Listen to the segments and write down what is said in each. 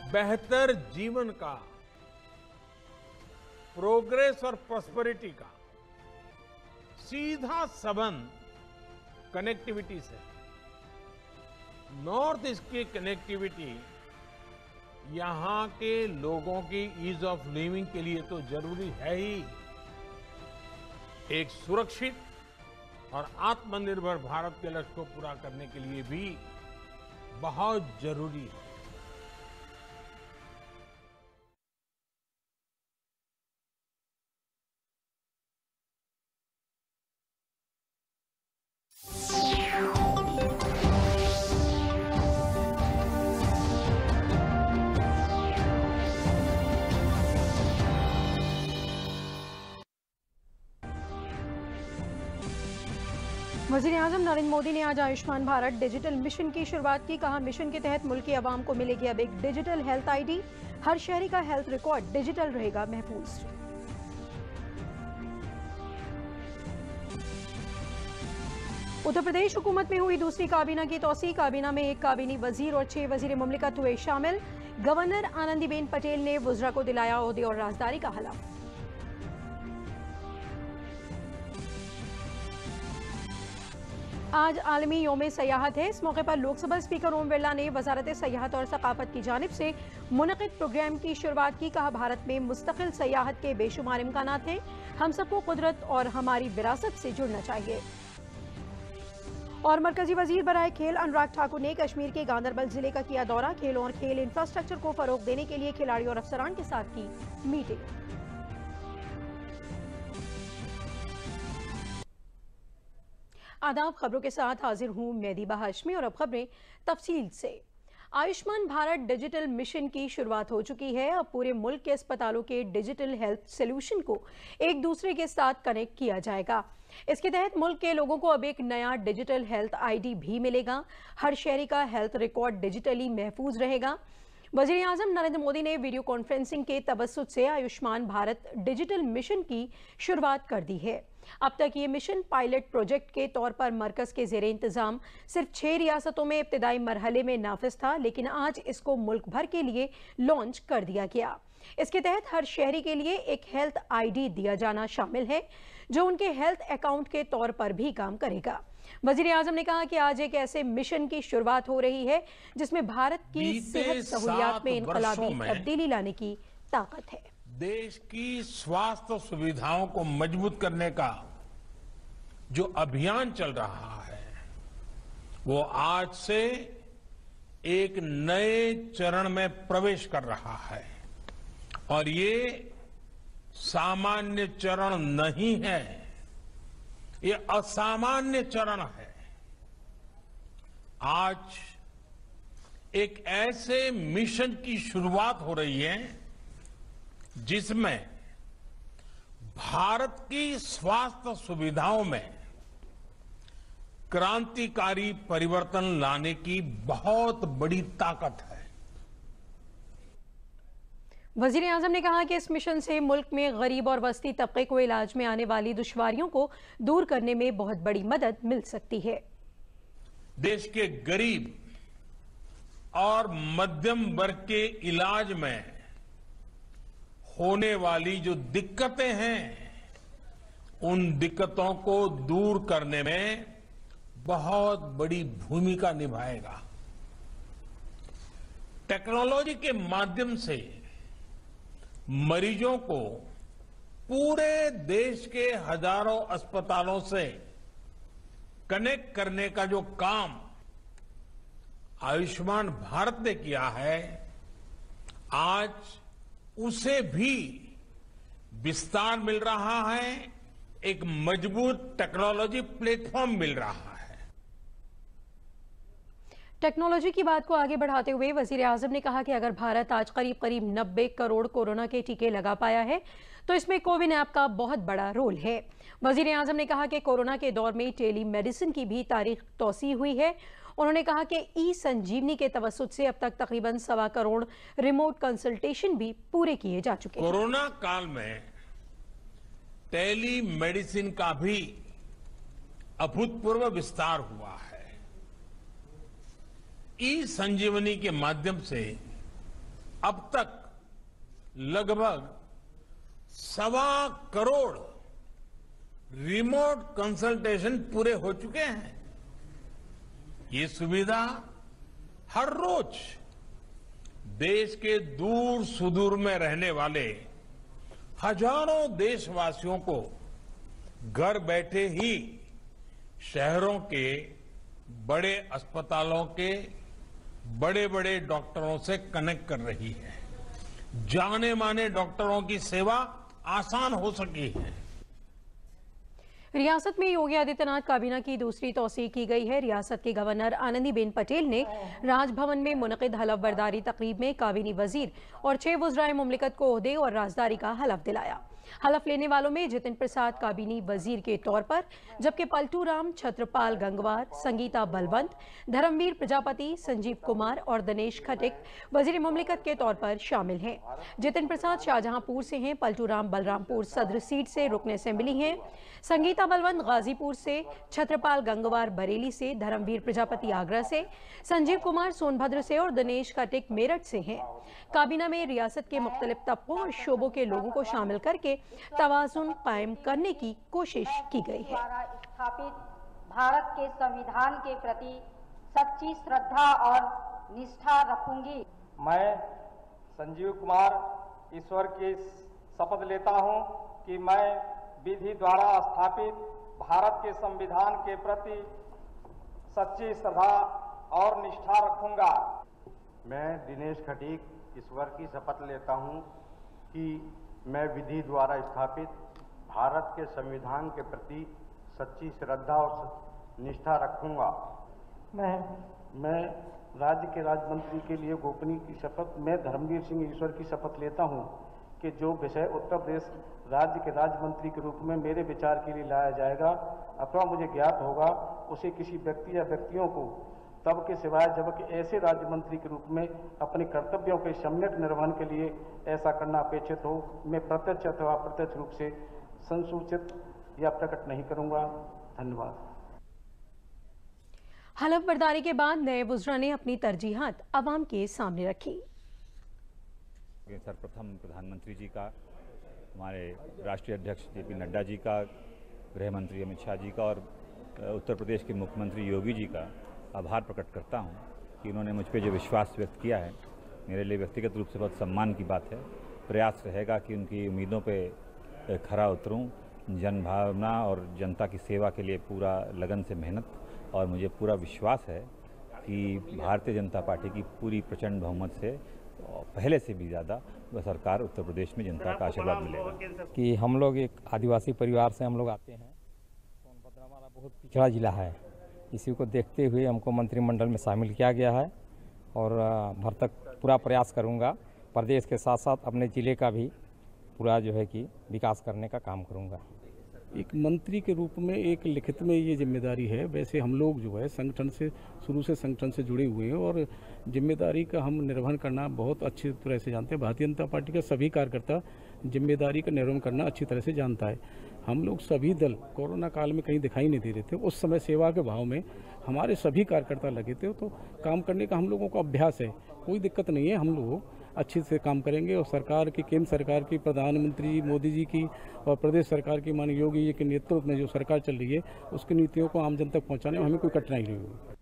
बेहतर जीवन का, प्रोग्रेस और प्रॉस्पेरिटी का सीधा संबंध कनेक्टिविटी से। नॉर्थ ईस्ट की कनेक्टिविटी यहां के लोगों की ईज ऑफ लिविंग के लिए तो जरूरी है ही, एक सुरक्षित और आत्मनिर्भर भारत के लक्ष्य को पूरा करने के लिए भी बहुत जरूरी है। वज़ीर-ए-आज़म नरेंद्र मोदी ने आज आयुष्मान भारत डिजिटल मिशन की शुरुआत की। कहा, मिशन के तहत मुल्क की आवाम को मिलेगी अब एक डिजिटल हेल्थ आईडी। हर शहरी का हेल्थ रिकॉर्ड डिजिटल रहेगा महफूज। उत्तर प्रदेश हुकूमत में हुई दूसरी काबीना की तौसीक। काबीना में एक काबीनी वजीर और 6 वजीर मुमलिकत हुए शामिल। गवर्नर आनंदीबेन पटेल ने वुज़रा को दिलाया ओहदे और राजदारी का हलफ। आज आलमी यौम सयाहत है। इस मौके पर लोकसभा स्पीकर ओम बिरला ने वजारत सयाहत और सकाफत की जानिब से मुनक़िद प्रोग्राम की शुरुआत की। कहा, भारत में मुस्तकिल सयाहत के बेशुमार इम्कानात हैं। हम सबको कुदरत और हमारी विरासत से जुड़ना चाहिए। और मरकजी वजीर बराए खेल अनुराग ठाकुर ने कश्मीर के गांदरबल जिले का किया दौरा। खेलों और खेल इंफ्रास्ट्रक्चर को फरोग देने के लिए खिलाड़ियों और अफसरान के साथ की मीटिंग। आदाब, खबरों के साथ हाजिर हूं मैं दीबा हाशमी और अब खबरें तफसील से। आयुष्मान भारत डिजिटल मिशन की शुरुआत हो चुकी है। अब पूरे मुल्क के अस्पतालों के डिजिटल हेल्थ सोल्यूशन को एक दूसरे के साथ कनेक्ट किया जाएगा। इसके तहत मुल्क के लोगों को अब एक नया डिजिटल हेल्थ आईडी भी मिलेगा। हर शहरी का हेल्थ रिकॉर्ड डिजिटली महफूज रहेगा। वज़ीर-ए-आज़म नरेंद्र मोदी ने वीडियो कॉन्फ्रेंसिंग के तवस्सुत से आयुष्मान भारत डिजिटल मिशन की शुरुआत कर दी है। अब तक ये मिशन पायलट प्रोजेक्ट के तौर पर मरकज के ज़ेरे इंतज़ाम सिर्फ 6 रियासतों में इब्तिदाई मरहले में नाफिज था, लेकिन आज इसको मुल्क भर के लिए लॉन्च कर दिया गया। इसके तहत हर शहरी के लिए एक हेल्थ आईडी दिया जाना शामिल है, जो उनके हेल्थ अकाउंट के तौर पर भी काम करेगा। वज़ीर-ए-आज़म ने कहा कि आज एक ऐसे मिशन की शुरुआत हो रही है जिसमें भारत की सेहत सहूलियात में इनकलाबी तब्दीली लाने की ताकत है। देश की स्वास्थ्य सुविधाओं को मजबूत करने का जो अभियान चल रहा है, वो आज से एक नए चरण में प्रवेश कर रहा है। और ये सामान्य चरण नहीं है, ये असामान्य चरण है। आज एक ऐसे मिशन की शुरुआत हो रही है जिसमें भारत की स्वास्थ्य सुविधाओं में क्रांतिकारी परिवर्तन लाने की बहुत बड़ी ताकत है। वज़ीर-ए-आज़म ने कहा कि इस मिशन से मुल्क में गरीब और वस्ती तबके को इलाज में आने वाली दुश्वारियों को दूर करने में बहुत बड़ी मदद मिल सकती है। देश के गरीब और मध्यम वर्ग के इलाज में होने वाली जो दिक्कतें हैं, उन दिक्कतों को दूर करने में बहुत बड़ी भूमिका निभाएगा। टेक्नोलॉजी के माध्यम से मरीजों को पूरे देश के हजारों अस्पतालों से कनेक्ट करने का जो काम आयुष्मान भारत ने किया है, आज उसे भी विस्तार मिल रहा है, एक मजबूत टेक्नोलॉजी प्लेटफॉर्म मिल रहा है। टेक्नोलॉजी की बात को आगे बढ़ाते हुए वज़ीर-ए-आज़म ने कहा कि अगर भारत आज करीब 90 करोड़ कोरोना के टीके लगा पाया है, तो इसमें कोविन ऐप का बहुत बड़ा रोल है। वज़ीर-ए-आज़म ने कहा कि कोरोना के दौर में टेली मेडिसिन की भी तारीख तौसी हुई है। उन्होंने कहा कि ई संजीवनी के तवस्सुत से अब तक तकरीबन 1.25 करोड़ रिमोट कंसल्टेशन भी पूरे किए जा चुके हैं। कोरोना काल में टेली मेडिसिन का भी अभूतपूर्व विस्तार हुआ है। ई संजीवनी के माध्यम से अब तक लगभग 1.25 करोड़ रिमोट कंसल्टेशन पूरे हो चुके हैं। ये सुविधा हर रोज देश के दूर सुदूर में रहने वाले हजारों देशवासियों को घर बैठे ही शहरों के बड़े अस्पतालों के बड़े बड़े डॉक्टरों से कनेक्ट कर रही है। जाने माने डॉक्टरों की सेवा आसान हो सकी है। रियासत में योगी आदित्यनाथ काबीना की दूसरी तौसीक की गई है। रियासत के गवर्नर आनंदीबेन पटेल ने राजभवन में मुनक़िद हलफ बर्दारी तकरीब में काबीनी वजीर और 6 वज़राए मुमलिकत को ओहदे और राजदारी का हलफ दिलाया। हलफ लेने वालों में जितिन प्रसाद काबीनी वजीर के तौर पर, जबकि पलटू राम, छत्रपाल गंगवार, संगीता बलवंत, धर्मवीर प्रजापति, संजीव कुमार और दिनेश खटिक वजीर मुमलिकत के तौर पर शामिल हैं। जितिन प्रसाद शाहजहांपुर से हैं, पलटू राम बलरामपुर सदर सीट से रुकन असेंबली हैं, संगीता बलवंत गाजीपुर से, छत्रपाल गंगवार बरेली से, धर्मवीर प्रजापति आगरा से, संजीव कुमार सोनभद्र से और दिनेश खटिक मेरठ से हैं। काबीना में रियासत के मुख्तलिफ तबकों और शोबों के लोगों को शामिल करके तवाज़ुन कायम करने की कोशिश की गई है। स्थापित भारत के संविधान के प्रति सच्ची श्रद्धा और निष्ठा रखूंगी। मैं संजीव कुमार ईश्वर की शपथ लेता हूं कि मैं विधि द्वारा स्थापित भारत के संविधान के प्रति सच्ची श्रद्धा और निष्ठा रखूंगा। मैं दिनेश खटीक ईश्वर की शपथ लेता हूं कि मैं विधि द्वारा स्थापित भारत के संविधान के प्रति सच्ची श्रद्धा और निष्ठा रखूंगा। मैं राज्य के राज्य मंत्री के लिए गोपनीय की शपथ मैं धर्मवीर सिंह ईश्वर की शपथ लेता हूं कि जो विषय उत्तर प्रदेश राज्य के राज्य मंत्री के रूप में मेरे विचार के लिए लाया जाएगा अथवा मुझे ज्ञात होगा, उसे किसी व्यक्ति या व्यक्तियों को तब के सिवाय जबकि ऐसे राज्य मंत्री के रूप में अपने कर्तव्यों के सम्यक निर्वहन के लिए ऐसा करना अपेक्षित हो, मैं प्रत्यक्ष अथवा अप्रत्यक्ष रूप से संसूचित या प्रकट नहीं करूंगा। धन्यवाद। हलफ बर्दारी के बाद नए वज़रा ने अपनी तरजीहात अवाम के सामने रखी। सर्वप्रथम प्रधानमंत्री जी का, हमारे राष्ट्रीय अध्यक्ष जेपी नड्डा जी का, गृह मंत्री अमित शाह जी का और उत्तर प्रदेश के मुख्यमंत्री योगी जी का आभार प्रकट करता हूं कि उन्होंने मुझ पर जो विश्वास व्यक्त किया है, मेरे लिए व्यक्तिगत रूप से बहुत सम्मान की बात है। प्रयास रहेगा कि उनकी उम्मीदों पे खरा उतरूं, जनभावना और जनता की सेवा के लिए पूरा लगन से मेहनत, और मुझे पूरा विश्वास है कि भारतीय जनता पार्टी की पूरी प्रचंड बहुमत से पहले से भी ज़्यादा वह सरकार उत्तर प्रदेश में जनता का आशीर्वाद मिलेगा। कि हम लोग एक आदिवासी परिवार से हम लोग आते हैं। सोनभद्र हमारा बहुत पिछड़ा जिला है, इसी को देखते हुए हमको मंत्रिमंडल में शामिल किया गया है और भर तक पूरा प्रयास करूंगा। प्रदेश के साथ साथ अपने ज़िले का भी पूरा जो है कि विकास करने का काम करूंगा। एक मंत्री के रूप में एक लिखित में ये जिम्मेदारी है। वैसे हम लोग जो है संगठन से शुरू से संगठन से जुड़े हुए हैं और जिम्मेदारी का हम निर्वहन करना बहुत अच्छी तरह से जानते हैं। भारतीय जनता पार्टी का सभी कार्यकर्ता जिम्मेदारी का निर्वहन करना अच्छी तरह से जानता है। हम लोग सभी दल कोरोना काल में कहीं दिखाई नहीं दे रहे थे, उस समय सेवा के भाव में हमारे सभी कार्यकर्ता लगे थे, तो काम करने का हम लोगों का अभ्यास है, कोई दिक्कत नहीं है। हम लोग अच्छे से काम करेंगे और सरकार की, केंद्र सरकार की, प्रधानमंत्री मोदी जी की और प्रदेश सरकार की माननीय योगी जी के नेतृत्व में जो सरकार चल रही है उसकी नीतियों को आम जन तक पहुँचाने में हमें कोई कठिनाई नहीं होगी।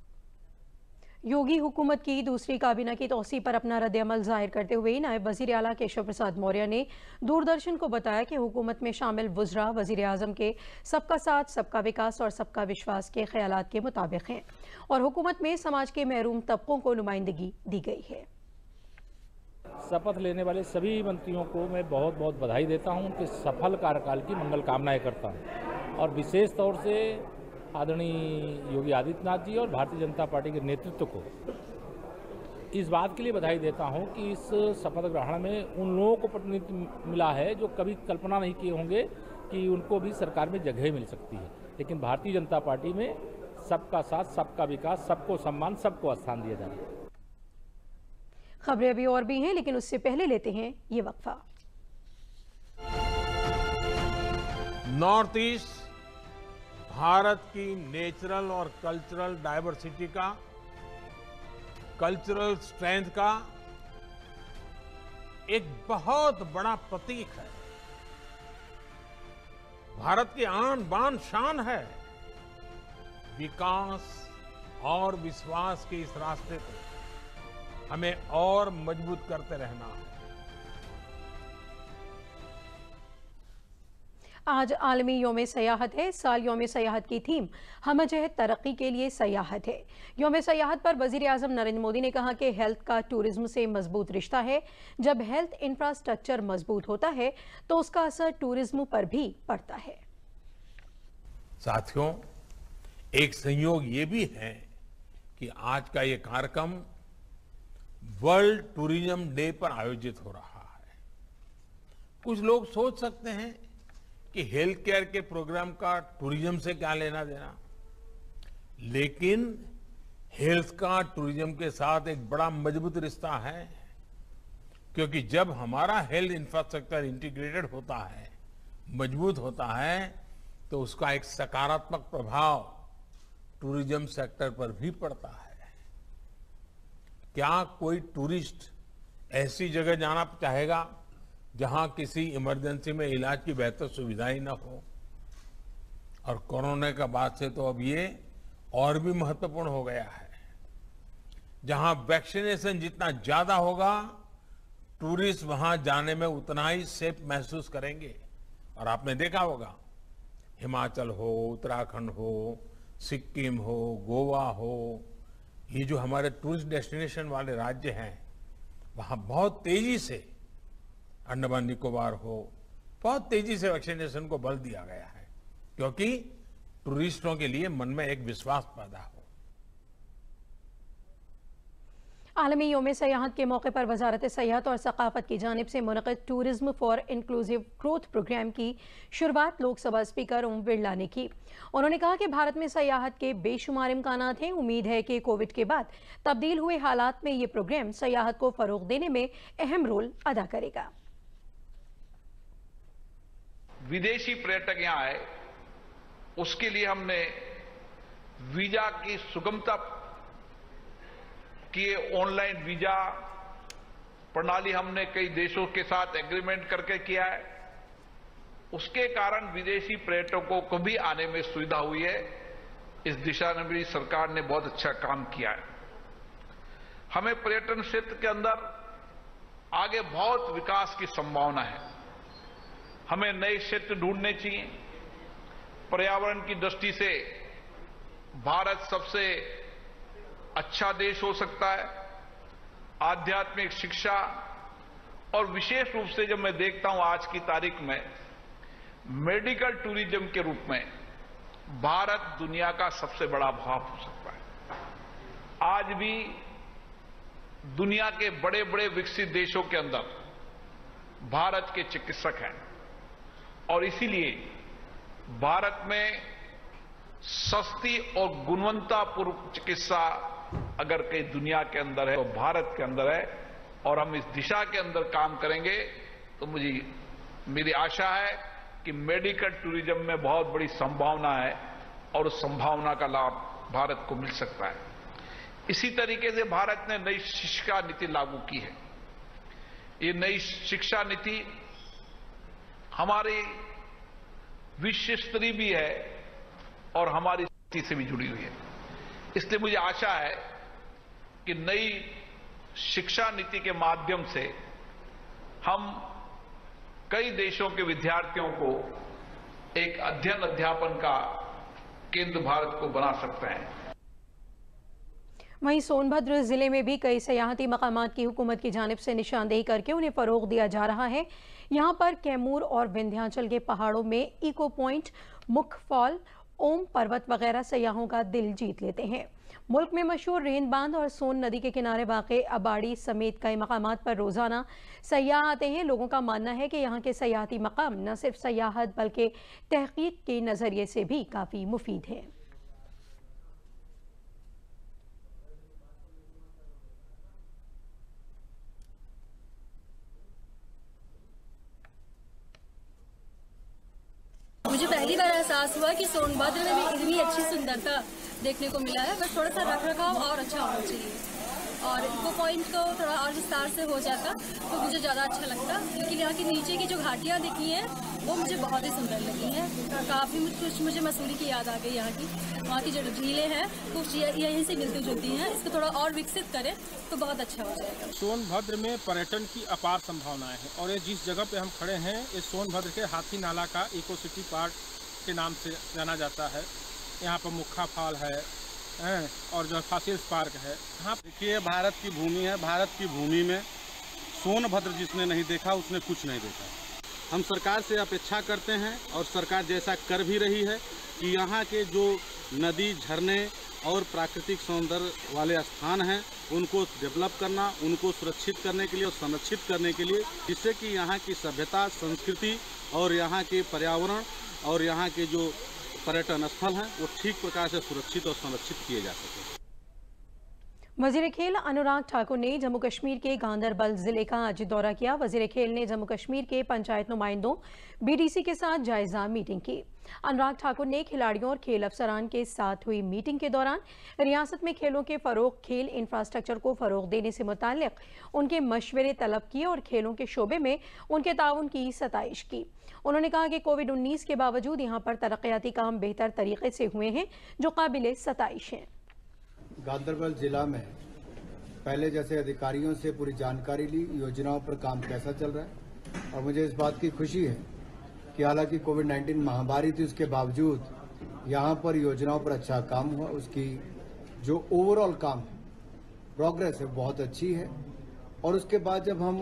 योगी हुकूमत की दूसरी काबीना की तौसीह पर अपना रद्द-ए-अमल जाहिर करते हुए नायब वज़ीर आला केशव प्रसाद मौर्य ने दूरदर्शन को बताया कि हुकूमत में शामिल वज़रा वज़ीर आज़म के सबका साथ, सबका विकास और सबका विश्वास के ख्यालात के मुताबिक हैं और हुकूमत में समाज के महरूम तबकों को नुमाइंदगी दी गई है। शपथ लेने वाले सभी मंत्रियों को मैं बहुत बहुत बधाई देता हूं, उनके सफल कार्यकाल की मंगल कामनाएं करता हूं और विशेष तौर से आदरणीय योगी आदित्यनाथ जी और भारतीय जनता पार्टी के नेतृत्व को इस बात के लिए बधाई देता हूं कि इस शपथ ग्रहण में उन लोगों को प्रतिनिधित्व मिला है जो कभी कल्पना नहीं किए होंगे कि उनको भी सरकार में जगह मिल सकती है। लेकिन भारतीय जनता पार्टी में सबका साथ, सबका विकास, सबको सम्मान, सबको स्थान दिया जा रहा है। खबरें अभी और भी हैं, लेकिन उससे पहले लेते हैं ये वक्फा। नॉर्थ ईस्ट भारत की नेचुरल और कल्चरल डाइवर्सिटी का, कल्चरल स्ट्रेंथ का एक बहुत बड़ा प्रतीक है। भारत की आन बान शान है। विकास और विश्वास के इस रास्ते को हमें और मजबूत करते रहना है। आज आलमी योम सयाहत है। इस साल योम सयाहत की थीम हम जहद तरक्की के लिए सयाहत है। योम सयाहत पर वजीर आजम नरेंद्र मोदी ने कहा कि हेल्थ का टूरिज्म से मजबूत रिश्ता है। जब हेल्थ इंफ्रास्ट्रक्चर मजबूत होता है तो उसका असर टूरिज्म पर भी पड़ता है। साथियों, एक संयोग ये भी है कि आज का ये कार्यक्रम वर्ल्ड टूरिज्म डे पर आयोजित हो रहा है। कुछ लोग सोच सकते हैं कि हेल्थ केयर के प्रोग्राम का टूरिज्म से क्या लेना देना, लेकिन हेल्थ का टूरिज्म के साथ एक बड़ा मजबूत रिश्ता है, क्योंकि जब हमारा हेल्थ इंफ्रास्ट्रक्चर इंटीग्रेटेड होता है, मजबूत होता है, तो उसका एक सकारात्मक प्रभाव टूरिज्म सेक्टर पर भी पड़ता है। क्या कोई टूरिस्ट ऐसी जगह जाना चाहेगा जहां किसी इमरजेंसी में इलाज की बेहतर सुविधा ही न हो? और कोरोना के बाद से तो अब ये और भी महत्वपूर्ण हो गया है। जहां वैक्सीनेशन जितना ज्यादा होगा, टूरिस्ट वहां जाने में उतना ही सेफ महसूस करेंगे। और आपने देखा होगा, हिमाचल हो, उत्तराखंड हो, सिक्किम हो, गोवा हो, ये जो हमारे टूरिस्ट डेस्टिनेशन वाले राज्य हैं, वहां बहुत तेजी से, अंडमान निकोबार हो, बहुत तेजी से वैक्सीनेशन को बल दिया गया है, क्योंकि टूरिस्टों के लिए मन में एक विश्वास पैदा हो। आलमी योम सयाहत के मौके पर वजारत सयाहत और सकाफत की जानिब से मुनक़िद tourism for inclusive growth programme की शुरुआत लोकसभा स्पीकर ओम बिरला ने की। उन्होंने कहा कि भारत में सयाहत के बेशुमार इम्कानात हैं। उम्मीद है कि कोविड के बाद तब्दील हुए हालात में ये प्रोग्राम सयाहत को फरोग देने में अहम रोल अदा करेगा। विदेशी पर्यटक यहाँ आए, उसके लिए हमने वीजा की सुगमता की ऑनलाइन वीजा प्रणाली हमने कई देशों के साथ एग्रीमेंट करके किया है। उसके कारण विदेशी पर्यटकों को भी आने में सुविधा हुई है। इस दिशा में भी सरकार ने बहुत अच्छा काम किया है। हमें पर्यटन क्षेत्र के अंदर आगे बहुत विकास की संभावना है। हमें नए क्षेत्र ढूंढने चाहिए। पर्यावरण की दृष्टि से भारत सबसे अच्छा देश हो सकता है। आध्यात्मिक शिक्षा और विशेष रूप से जब मैं देखता हूं आज की तारीख में मेडिकल टूरिज्म के रूप में भारत दुनिया का सबसे बड़ा भाव हो सकता है। आज भी दुनिया के बड़े बड़े विकसित देशों के अंदर भारत के चिकित्सक हैं और इसीलिए भारत में सस्ती और गुणवत्तापूर्ण चिकित्सा अगर कहीं दुनिया के अंदर है तो भारत के अंदर है। और हम इस दिशा के अंदर काम करेंगे तो मेरी आशा है कि मेडिकल टूरिज्म में बहुत बड़ी संभावना है और उस संभावना का लाभ भारत को मिल सकता है। इसी तरीके से भारत ने नई शिक्षा नीति लागू की है। ये नई शिक्षा नीति हमारी विश्व स्तरीय भी है और हमारी स्थिति से भी जुड़ी हुई है। इसलिए मुझे आशा है कि नई शिक्षा नीति के माध्यम से हम कई देशों के विद्यार्थियों को एक अध्ययन अध्यापन का केंद्र भारत को बना सकते हैं। वहीं सोनभद्र जिले में भी कई सयाहती मकामात की हुकूमत की जानिब से निशानदेही करके उन्हें फरोग दिया जा रहा है। यहाँ पर कैमूर और विंध्याचल के पहाड़ों में इको पॉइंट, मुख फॉल, ओम पर्वत वगैरह सयाहों का दिल जीत लेते हैं। मुल्क में मशहूर रेन बांध और सोन नदी के किनारे वाक़े अबाड़ी समेत कई मकामात पर रोज़ाना सयाह आते हैं। लोगों का मानना है कि यहाँ के सयाहती मकाम न सिर्फ सयाहत बल्कि तहकीक के नज़रिए से भी काफ़ी मुफीद हैं। मुझे पहली बार एहसास हुआ कि सोनभद्र में भी इतनी अच्छी सुंदरता देखने को मिला है। बस थोड़ा सा रख रखाव और अच्छा होना चाहिए और इको पॉइंट तो थोड़ा और विस्तार से हो जाता तो मुझे ज़्यादा अच्छा लगता, लेकिन यहाँ के नीचे की जो घाटियाँ दिखी हैं वो मुझे बहुत ही सुंदर लगी हैं। काफ़ी कुछ मुझे मसूरी की याद आ गई। यहाँ की जो झीलें हैं कुछ यहीं से मिलती जुलती हैं। इसको थोड़ा और विकसित करें तो बहुत अच्छा हो जाएगा। सोनभद्र में पर्यटन की अपार संभावनाएं हैं और ये जिस जगह पे हम खड़े हैं ये सोनभद्र के हाथी नाला का इको सिटी पार्क के नाम से जाना जाता है। यहाँ पर मुक्खा फॉल है और जो फासिल्स पार्क है। यहाँ देखिए भारत की भूमि है, भारत की भूमि में सोनभद्र जिसने नहीं देखा उसने कुछ नहीं देखा। हम सरकार से अपेक्षा करते हैं और सरकार जैसा कर भी रही है कि यहाँ के जो नदी, झरने और प्राकृतिक सौंदर्य वाले स्थान हैं उनको डेवलप करना, उनको सुरक्षित करने के लिए और संरक्षित करने के लिए, जिससे कि यहाँ की सभ्यता, संस्कृति और यहाँ के पर्यावरण और यहाँ के जो पर्यटन स्थल हैं वो ठीक प्रकार से सुरक्षित और संरक्षित किए जा सके। वजीर खेल अनुराग ठाकुर ने जम्मू कश्मीर के गांदरबल जिले का आज दौरा किया। वजीर खेल ने जम्मू कश्मीर के पंचायत नुमाइंदों बीडीसी के साथ जायजा मीटिंग की। अनुराग ठाकुर ने खिलाड़ियों और खेल अफसरान के साथ हुई मीटिंग के दौरान रियासत में खेलों के फरोग, खेल इंफ्रास्ट्रक्चर को फरोग देने से मुताल्लिक उनके मशवरे तलब किए और खेलों के शोबे में उनके ताउन की सताइश की। उन्होंने कहा कि कोविड-19 के बावजूद यहाँ पर तरक्याती काम बेहतर तरीके से हुए हैं जो काबिल सताइश हैं। गांदरबल जिला में पहले जैसे अधिकारियों से पूरी जानकारी ली, योजनाओं पर काम कैसा चल रहा है और मुझे इस बात की खुशी है कि हालांकि कोविड-19 महामारी थी उसके बावजूद यहाँ पर योजनाओं पर अच्छा काम हुआ। उसकी जो ओवरऑल काम प्रोग्रेस है बहुत अच्छी है। और उसके बाद जब हम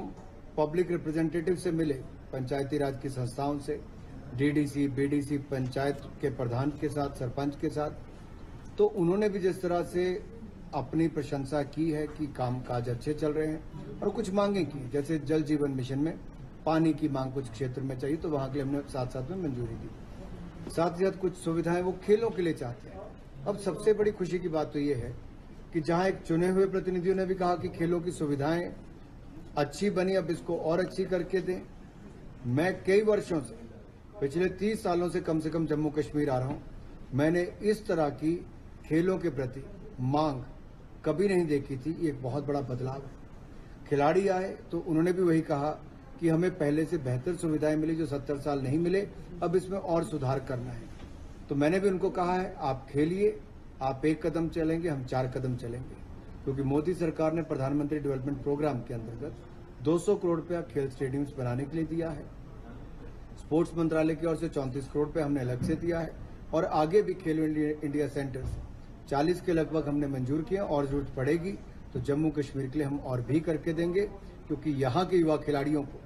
पब्लिक रिप्रेजेंटेटिव से मिले, पंचायती राज की संस्थाओं से, डीडीसी, बीडीसी, पंचायत के प्रधान के साथ, सरपंच के साथ, तो उन्होंने भी जिस तरह से अपनी प्रशंसा की है कि कामकाज अच्छे चल रहे हैं और कुछ मांगे की, जैसे जल जीवन मिशन में पानी की मांग कुछ क्षेत्र में चाहिए तो वहां के लिए हमने साथ साथ में मंजूरी दी। साथ ही साथ कुछ सुविधाएं वो खेलों के लिए चाहते हैं। अब सबसे बड़ी खुशी की बात तो ये है कि जहां एक चुने हुए प्रतिनिधियों ने भी कहा कि खेलों की सुविधाएं अच्छी बनी, अब इसको और अच्छी करके दें। मैं कई वर्षों से, पिछले 30 सालों से कम जम्मू कश्मीर आ रहा हूं, मैंने इस तरह की खेलों के प्रति मांग कभी नहीं देखी थी। ये एक बहुत बड़ा बदलाव है। खिलाड़ी आए तो उन्होंने भी वही कहा कि हमें पहले से बेहतर सुविधाएं मिली जो 70 साल नहीं मिले, अब इसमें और सुधार करना है। तो मैंने भी उनको कहा है आप खेलिए, आप 1 कदम चलेंगे, हम 4 कदम चलेंगे, क्योंकि मोदी सरकार ने प्रधानमंत्री डेवलपमेंट प्रोग्राम के अंतर्गत 200 करोड़ रुपया खेल स्टेडियम्स बनाने के लिए दिया है। स्पोर्ट्स मंत्रालय की ओर से 34 करोड़ रुपया हमने अलग से दिया है और आगे भी खेलो इंडिया सेंटर्स 40 के लगभग हमने मंजूर किया और जरूरत पड़ेगी तो जम्मू कश्मीर के लिए हम और भी करके देंगे, क्योंकि यहाँ के युवा खिलाड़ियों को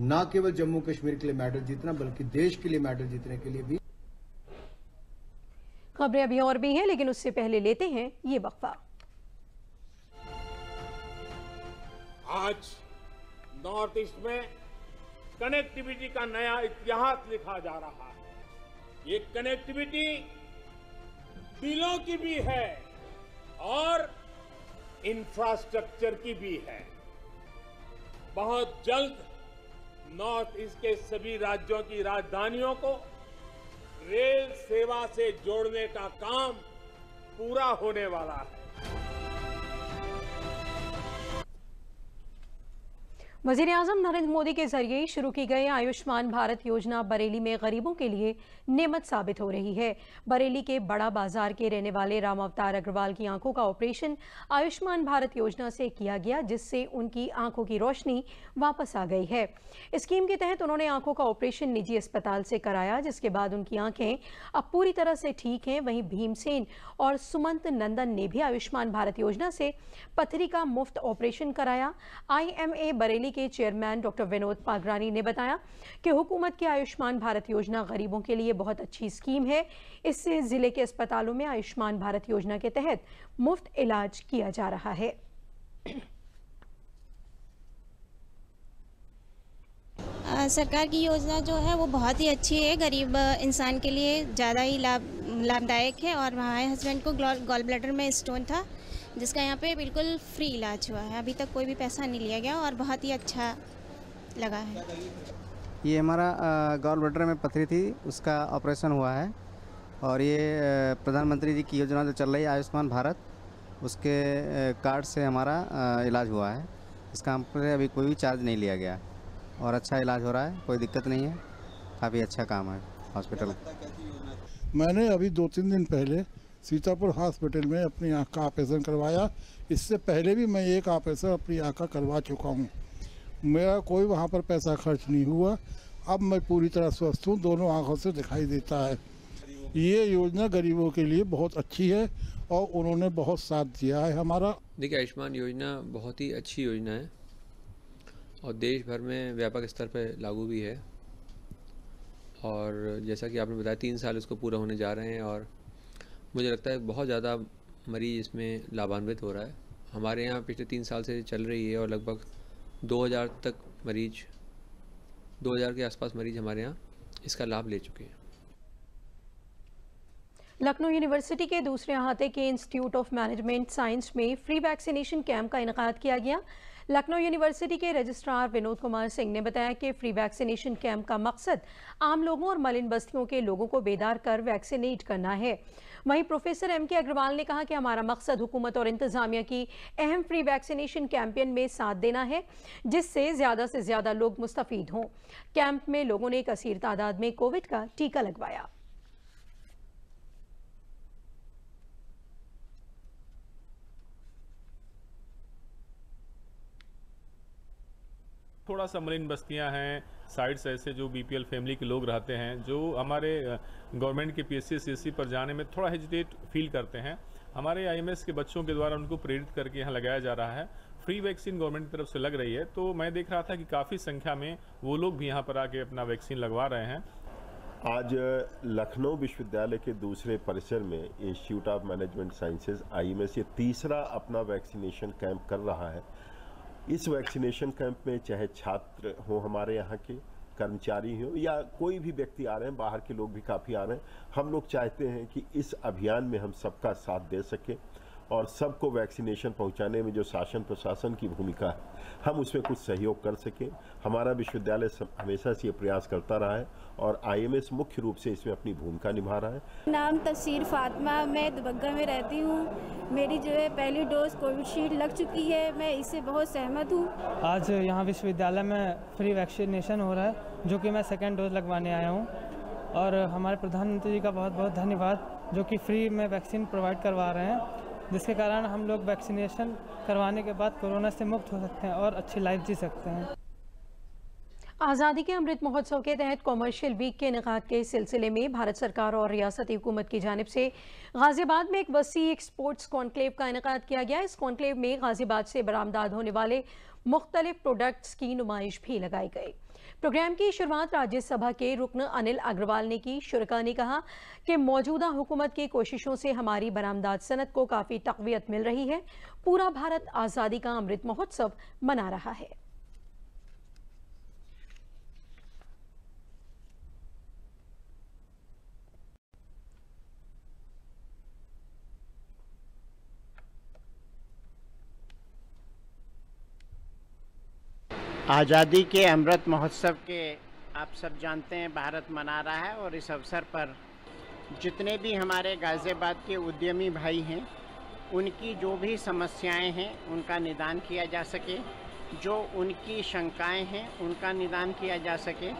न केवल जम्मू कश्मीर के लिए मेडल जीतना बल्कि देश के लिए मेडल जीतने के लिए भी। खबरें अभी और भी हैं, लेकिन उससे पहले लेते हैं ये वक्फा। आज नॉर्थ ईस्ट में कनेक्टिविटी का नया इतिहास लिखा जा रहा है। ये कनेक्टिविटी बिलों की भी है और इंफ्रास्ट्रक्चर की भी है। बहुत जल्द नॉर्थ ईस्ट के सभी राज्यों की राजधानियों को रेल सेवा से जोड़ने का काम पूरा होने वाला है। वज़ीर-ए-आज़म नरेंद्र मोदी के जरिए शुरू की गई आयुष्मान भारत योजना बरेली में गरीबों के लिए नेमत साबित हो रही है। बरेली के बड़ा बाजार के रहने वाले राम अवतार अग्रवाल की आंखों का ऑपरेशन आयुष्मान भारत योजना से किया गया, जिससे उनकी आंखों की रोशनी वापस आ गई है। स्कीम के तहत उन्होंने आंखों का ऑपरेशन निजी अस्पताल से कराया, जिसके बाद उनकी आंखें अब पूरी तरह से ठीक हैं। वहीं भीमसेन और सुमंत नंदन ने भी आयुष्मान भारत योजना से पथरी का मुफ्त ऑपरेशन कराया। IMA बरेली के चेयरमैन डॉक्टर विनोद पागरानी ने बताया कि हुकूमत की आयुष्मान भारत योजना गरीबों के लिए बहुत अच्छी स्कीम है। इससे जिले के अस्पतालों में आयुष्मान भारत योजना के तहत मुफ्त इलाज किया जा रहा है। सरकार की योजना जो है वो बहुत ही अच्छी है, गरीब इंसान के लिए ज़्यादा ही लाभदायक है। और हमारे हस्बैंड को गॉल ब्लैडर में स्टोन था, जिसका यहाँ पे बिल्कुल फ्री इलाज हुआ है। अभी तक कोई भी पैसा नहीं लिया गया और बहुत ही अच्छा लगा है। ये हमारा गॉल ब्लैडर में पथरी थी, उसका ऑपरेशन हुआ है। और ये प्रधानमंत्री जी की योजना जो चल रही है आयुष्मान भारत, उसके कार्ड से हमारा इलाज हुआ है। इसका हम पर अभी कोई भी चार्ज नहीं लिया गया और अच्छा इलाज हो रहा है, कोई दिक्कत नहीं है, काफ़ी अच्छा काम है हॉस्पिटल। मैंने अभी 2-3 दिन पहले सीतापुर हॉस्पिटल में अपनी आँख का ऑपरेशन करवाया। इससे पहले भी मैं एक ऑपरेशन अपनी आँख का करवा चुका हूँ। मेरा कोई वहाँ पर पैसा खर्च नहीं हुआ। अब मैं पूरी तरह स्वस्थ हूँ, दोनों आँखों से दिखाई देता है। ये योजना गरीबों के लिए बहुत अच्छी है और उन्होंने बहुत साथ दिया है हमारा। देखिए, आयुष्मान योजना बहुत ही अच्छी योजना है और देश भर में व्यापक स्तर पर लागू भी है। और जैसा कि आपने बताया 3 साल इसको पूरा होने जा रहे हैं और मुझे लगता है बहुत ज़्यादा मरीज इसमें लाभान्वित हो रहा है। हमारे यहाँ पिछले 3 साल से चल रही है और लगभग 2000 तक मरीज, 2000 के आसपास मरीज हमारे यहाँ इसका लाभ ले चुके हैं। लखनऊ यूनिवर्सिटी के दूसरे अहाते के इंस्टीट्यूट ऑफ मैनेजमेंट साइंस में फ्री वैक्सीनेशन कैंप का इनेकाद किया गया। लखनऊ यूनिवर्सिटी के रजिस्ट्रार विनोद कुमार सिंह ने बताया कि फ्री वैक्सीनेशन कैंप का मकसद आम लोगों और मलिन बस्तियों के लोगों को बेदार कर वैक्सीनेट करना है। वहीं प्रोफेसर M.K. अग्रवाल ने कहा कि हमारा मकसद हुकूमत और इंतजामिया की अहम फ्री वैक्सीनेशन कैंपेन में साथ देना है, जिससे ज़्यादा से ज़्यादा लोग मुस्तफ़ीद हों। कैंप में लोगों ने कसीर तादाद में कोविड का टीका लगवाया। थोड़ा सा मलिन बस्तियां हैं, साइड्स ऐसे जो BPL फैमिली के लोग रहते हैं, जो हमारे गवर्नमेंट के PSC CSC पर जाने में थोड़ा हेजिटेट फील करते हैं। हमारे IMS के बच्चों के द्वारा उनको प्रेरित करके यहाँ लगाया जा रहा है। फ्री वैक्सीन गवर्नमेंट की तरफ से लग रही है, तो मैं देख रहा था कि काफ़ी संख्या में वो लोग भी यहाँ पर आके अपना वैक्सीन लगवा रहे हैं। आज लखनऊ विश्वविद्यालय के दूसरे परिसर में institute of management sciences IMS ये तीसरा अपना वैक्सीनेशन कैंप कर रहा है। इस वैक्सीनेशन कैंप में चाहे छात्र हो, हमारे यहाँ के कर्मचारी हो या कोई भी व्यक्ति आ रहे हैं, बाहर के लोग भी काफ़ी आ रहे हैं। हम लोग चाहते हैं कि इस अभियान में हम सबका साथ दे सकें और सबको वैक्सीनेशन पहुंचाने में जो शासन प्रशासन की भूमिका है, हम उसमें कुछ सहयोग कर सकें। हमारा विश्वविद्यालय हमेशा से ये प्रयास करता रहा है और IMS मुख्य रूप से इसमें अपनी भूमिका निभा रहा है। नाम तफसीर फातिमा, मैं दुबग्गा में रहती हूँ। मेरी जो है पहली डोज कोविशील्ड लग चुकी है, मैं इससे बहुत सहमत हूँ। आज यहाँ विश्वविद्यालय में फ्री वैक्सीनेशन हो रहा है, जो कि मैं सेकेंड डोज लगवाने आया हूँ और हमारे प्रधानमंत्री जी का बहुत बहुत धन्यवाद, जो कि फ्री में वैक्सीन प्रोवाइड करवा रहे हैं, जिसके कारण हम लोग वैक्सीनेशन करवाने के बाद कोरोना से मुक्त हो सकते हैं और अच्छी लाइफ जी सकते हैं। आज़ादी के अमृत महोत्सव के तहत कॉमर्शियल वीक के इनेकाद के सिलसिले में भारत सरकार और रियासती हुकूमत की जानिब से गाजियाबाद में एक वसी एक्सपोर्ट्स कॉन्क्लेव का इनेकाद किया गया। इस कॉन्क्लेव में गाजियाबाद से बरामदाद होने वाले मुख्तलिफ प्रोडक्ट्स की नुमाइश भी लगाई गई। प्रोग्राम की शुरुआत राज्यसभा के रुकन अनिल अग्रवाल ने की। शुरका ने कहा कि मौजूदा हुकूमत की कोशिशों से हमारी बरामदाद सनत को काफ़ी तक़वियत मिल रही है। पूरा भारत आज़ादी का अमृत महोत्सव मना रहा है। आज़ादी के अमृत महोत्सव के आप सब जानते हैं भारत मना रहा है और इस अवसर पर जितने भी हमारे गाज़ियाबाद के उद्यमी भाई हैं, उनकी जो भी समस्याएं हैं उनका निदान किया जा सके, जो उनकी शंकाएं हैं उनका निदान किया जा सके।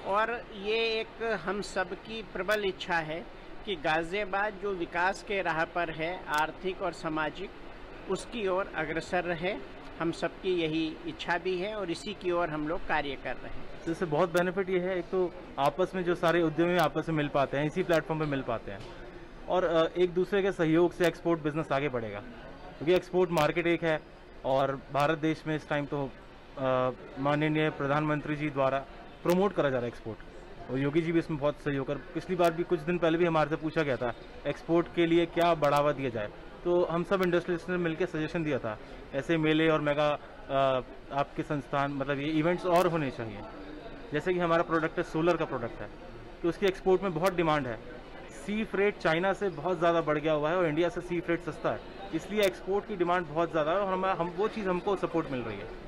और ये एक हम सब की प्रबल इच्छा है कि गाज़ियाबाद जो विकास के राह पर है, आर्थिक और सामाजिक, उसकी ओर अग्रसर रहे। हम सबकी यही इच्छा भी है और इसी की ओर हम लोग कार्य कर रहे हैं। इससे बहुत बेनिफिट ये है, एक तो आपस में जो सारे उद्यमी आपस में मिल पाते हैं, इसी प्लेटफॉर्म पे मिल पाते हैं और एक दूसरे के सहयोग से एक्सपोर्ट बिजनेस आगे बढ़ेगा, क्योंकि एक्सपोर्ट मार्केट एक है और भारत देश में इस टाइम तो माननीय प्रधानमंत्री जी द्वारा प्रमोट करा जा रहा है एक्सपोर्ट, और योगी जी भी इसमें बहुत सहयोग कर। पिछली बार भी कुछ दिन पहले भी हमारे से पूछा गया था एक्सपोर्ट के लिए क्या बढ़ावा दिया जाए, तो हम सब इंडस्ट्रियलिस्ट ने मिलकर सजेशन दिया था ऐसे मेले और मेगा आपके संस्थान, मतलब ये इवेंट्स और होने चाहिए। जैसे कि हमारा प्रोडक्ट है, सोलर का प्रोडक्ट है, तो उसकी एक्सपोर्ट में बहुत डिमांड है। सी फ्रेट चाइना से बहुत ज़्यादा बढ़ गया हुआ है और इंडिया से सी फ्रेट सस्ता है, इसलिए एक्सपोर्ट की डिमांड बहुत ज़्यादा है और हम वो चीज़ हमको सपोर्ट मिल रही है।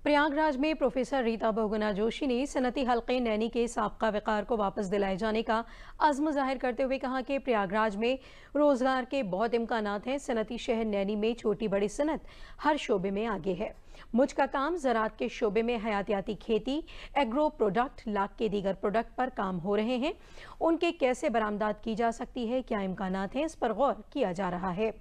प्रयागराज में प्रोफेसर रीता बहुगुणा जोशी ने सनती हल्के नैनी के साबका वक़ार को वापस दिलाए जाने का अज़्म जाहिर करते हुए कहा कि प्रयागराज में रोज़गार के बहुत इम्कानात हैं। सनती शहर नैनी में छोटी बड़ी सनत हर शोबे में आगे है। मुझ का काम ज़राअत के शोबे में हयातियाती खेती, एग्रो प्रोडक्ट, लाख के दीगर प्रोडक्ट पर काम हो रहे हैं। उनके कैसे बरामदात की जा सकती है, क्या इम्कानात हैं, इस पर गौर किया जा रहा है।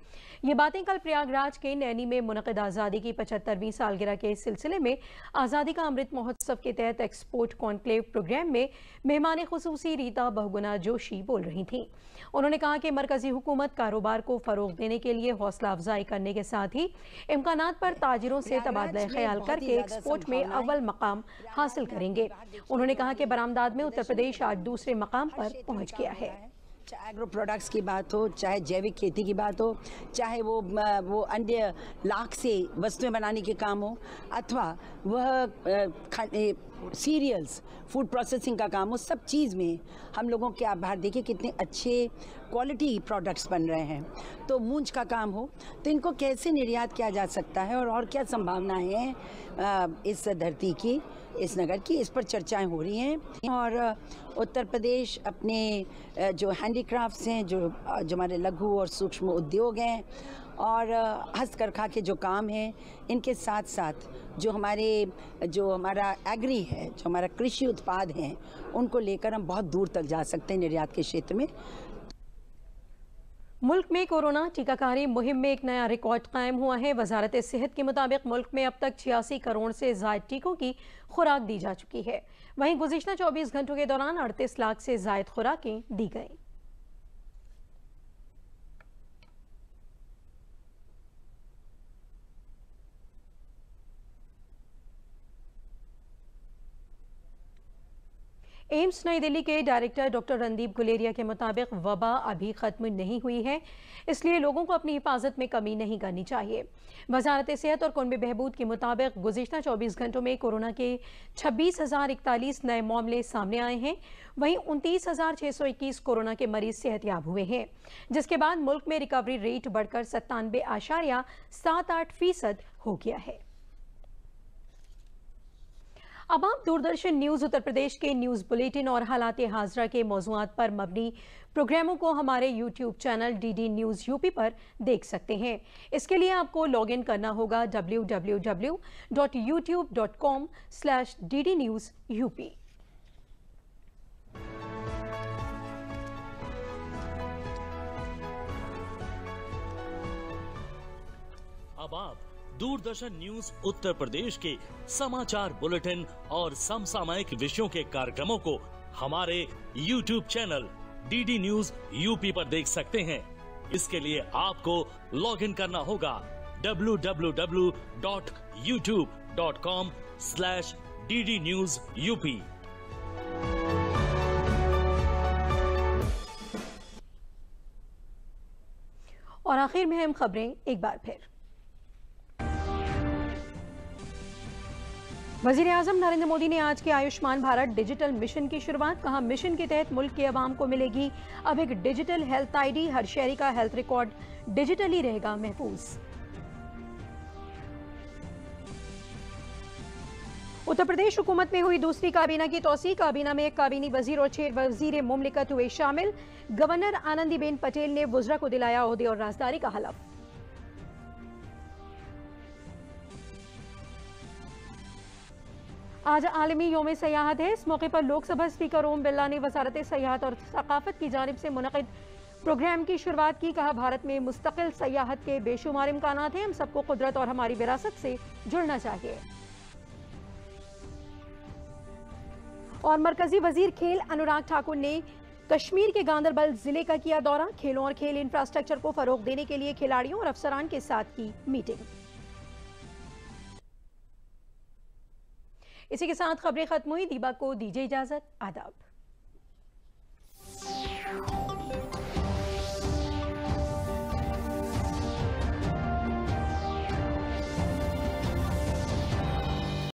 ये बातें कल प्रयागराज के नैनी में मुनक़िद आज़ादी की 75वीं सालगिरह के सिलसिले में आज़ादी का अमृत महोत्सव के तहत एक्सपोर्ट कॉन्क्लेव प्रोग्राम में मेहमान खुसूसी रीता बहुगुणा जोशी बोल रही थीं। उन्होंने कहा कि मरकजी हुकूमत कारोबार को फ़रोग़ देने के लिए हौसला अफजाई करने के साथ ही इम्कानात पर ताजिरों से तबादला ख्याल करके एक्सपोर्ट में अव्वल मकाम हासिल करेंगे। उन्होंने कहा कि बरामदात में उत्तर प्रदेश आज दूसरे मकाम पर पहुँच गया है। चाहे एग्रो प्रोडक्ट्स की बात हो, चाहे जैविक खेती की बात हो, चाहे वो अन्य लाख से वस्तुएं बनाने के काम हो, अथवा वह सीरियल्स फूड प्रोसेसिंग का काम हो, सब चीज़ में हम लोगों के आप बाहर देखिए कितने अच्छे क्वालिटी प्रोडक्ट्स बन रहे हैं। तो मूंज का काम हो तो इनको कैसे निर्यात किया जा सकता है और क्या संभावनाएं हैं इस धरती की, इस नगर की, इस पर चर्चाएं हो रही हैं। और उत्तर प्रदेश अपने जो हैंडीक्राफ्ट्स हैं, जो हमारे लघु और सूक्ष्म उद्योग हैं और हस्तकरघा के जो काम हैं, इनके साथ साथ जो हमारा एग्री है, जो हमारा कृषि उत्पाद हैं, उनको लेकर हम बहुत दूर तक जा सकते हैं निर्यात के क्षेत्र में। मुल्क में कोरोना टीकाकारी मुहिम में एक नया रिकॉर्ड कायम हुआ है। वजारत सेहत के मुताबिक मुल्क में अब तक 86 करोड़ से ज़ायद टीकों की खुराक दी जा चुकी है। वहीं गुज़िश्ता 24 घंटों के दौरान 38 लाख से ज़ायद खुराकें दी गईं। एम्स नई दिल्ली के डायरेक्टर डॉक्टर रणदीप गुलेरिया के मुताबिक वबा अभी ख़त्म नहीं हुई है, इसलिए लोगों को अपनी हिफाजत में कमी नहीं करनी चाहिए। वजारत सेहत और कुनबे बहबूद के मुताबिक गुज़िश्ता 24 घंटों में कोरोना के 26,041 नए मामले सामने आए हैं। वहीं 29,621 कोरोना के मरीज सेहतयाब हुए हैं, जिसके बाद मुल्क में रिकवरी रेट बढ़कर 97.78% हो गया है। अब आप दूरदर्शन न्यूज़ उत्तर प्रदेश के न्यूज़ बुलेटिन और हालात हाज़रा के मौज़ूआत पर मबनी प्रोग्रामों को हमारे YouTube channel DD news UP पर देख सकते हैं। इसके लिए आपको लॉग इन करना होगा www.youtube.com/ddnewsup। अब आप दूरदर्शन न्यूज उत्तर प्रदेश के समाचार बुलेटिन और समसामयिक विषयों के कार्यक्रमों को हमारे YouTube channel DD news UP पर देख सकते हैं। इसके लिए आपको लॉग इन करना होगा www.youtube.com/ddnewsup। और आखिर में अहम खबरें एक बार फिर। वज़ीर-ए-आज़म नरेंद्र मोदी ने आज के आयुष्मान भारत डिजिटल मिशन की शुरुआत। कहा, मिशन के तहत मुल्क के अवाम को मिलेगी अब एक डिजिटल हेल्थ ID। हर शहरी का हेल्थ रिकॉर्ड डिजिटली रहेगा महफूज। उत्तर प्रदेश हुकूमत में हुई दूसरी काबीना की तौसीक। काबीना में एक काबीनी वजीर और 6 वजीर मुमलिकत हुए शामिल। गवर्नर आनंदीबेन पटेल ने वुज़रा को दिलाया ओहदे और राजदारी का हलफ। आज आलमी योम सयाहत है। इस मौके पर लोकसभा स्पीकर ओम बिरला ने वजारत सयाहत और सकाफत की जानिब से मुनक़िद प्रोग्राम की शुरुआत की। कहा, भारत में मुस्तकिल सयाहत के बेशुमार इम्कानात हैं। हम सबको कुदरत और हमारी विरासत से जुड़ना चाहिए। और मरकजी वजीर खेल अनुराग ठाकुर ने कश्मीर के गांदरबल जिले का किया दौरा। खेलों और खेल इंफ्रास्ट्रक्चर को फरोग देने के लिए खिलाड़ियों और अफसरान के साथ की मीटिंग। इसी के साथ खबरें खत्म हुई। दीबा को दीजिए इजाजत। आदाब।